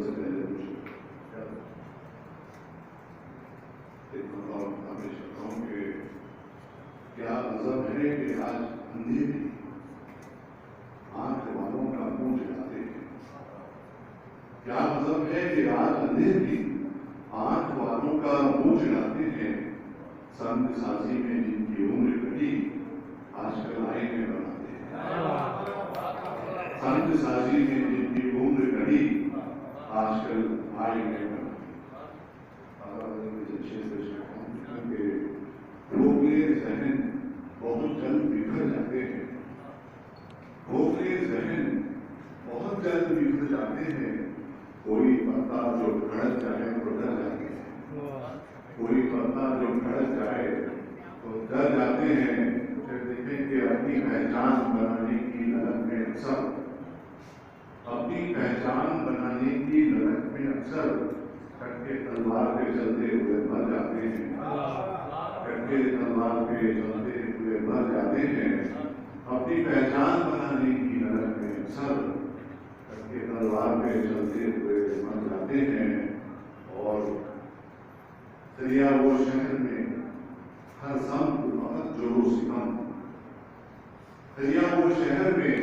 سے پہلے کچھ ہمیشہ کہوں کہ کیا غضب ہے کہ آج اندھے بھی آنکھ والوں کا منہ جلاتے ہیں. کیا غضب ہے کہ آج اندھے بھی آنکھ والوں کا منہ جلاتے ہیں. سنت سازی میں جن کی عمر کٹی آج کل آئینے بناتے ہیں. سنت سازی میں جن کی عمر کٹی آج کل آئینے بناتے ہیں. کھوکھلے ذہن بہت جلد بکھر جاتے ہیں. کھوکھلے ذہن بہت جلد بکھر جاتے ہیں. کوئی پتا جو کھڑک جائے تو ڈر جاتے ہیں. کوئی پتا جو کھڑک جائے تو ڈر جاتے ہیں. پھر دیکھیں کہ اپنی پہچان بنانے کی للک میں اکثر کٹے تلوار پہ چلتے ہوئے مر جاتے ہیں. کٹے تلوار پہ چلتے ہوئے مر جاتے ہیں. اپنی پہچان بنانے کی للک میں اکثر کٹے تلوار پہ چلتے ہوئے مر جاتے ہیں. اور دریا وہ شہر میں ہر سمت فقط جورو ستم. دریا وہ شہر میں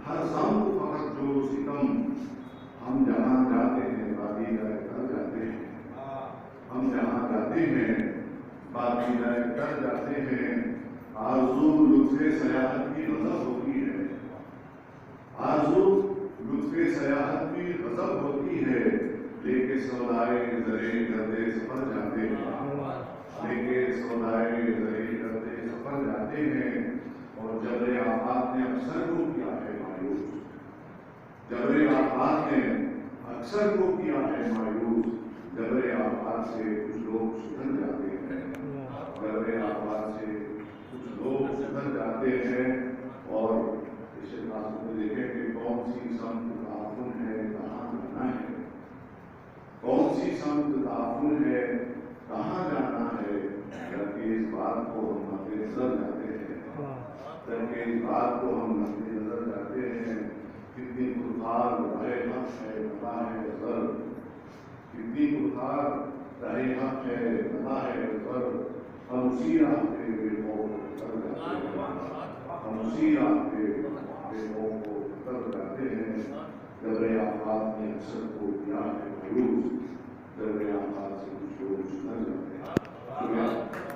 ہر سمت فقط جورو ستم. ہم جہاں جاتے ہیں باقی رائے کر جاتے ہیں. ہم جہاں جاتے ہیں باقی رائے کر جاتے ہیں. آرزو لطف سیاحت کی غضب ہوتی ہے. آرزو لطف سیاحت کی غضب ہوتی ہے. لے کے سودائے زرے گردے سفر جاتے ہیں. لے کے سودائے زرے گردے سفر جاتے ہیں. اور جبر آفات نے اکثر کو کیا ہے مایوس. جبر آفات نے اکثر کو کیا ہے مایوس. جبر آفات سے کچھ لوگ سدھر جاتے ہیں. جبر آفات سے کچھ لوگ سدھر جاتے ہیں. اور اسے خاص طور سے دیکھیں کہ کون سی سمت تعاون ہے کہاں جانا ہے. کون سی سمت تعاون ہے کہاں جانا ہے. جبکہ اس بات کو ہم مد نظر جاتے ہیں. جبکہ اس بات کو ہم مد نظر جاتے ہیں. کتنی پرخار رہے حق ہے پتا ہے سر. کتنی پرخار رہے حق ہے پتا ہے سر. ہم اسی راہ پہ بے خوف اتر جاتے ہیں. ہم اسی راہ پہ بے خوف اتر جاتے ہیں. جبر آفات نے اکثر کو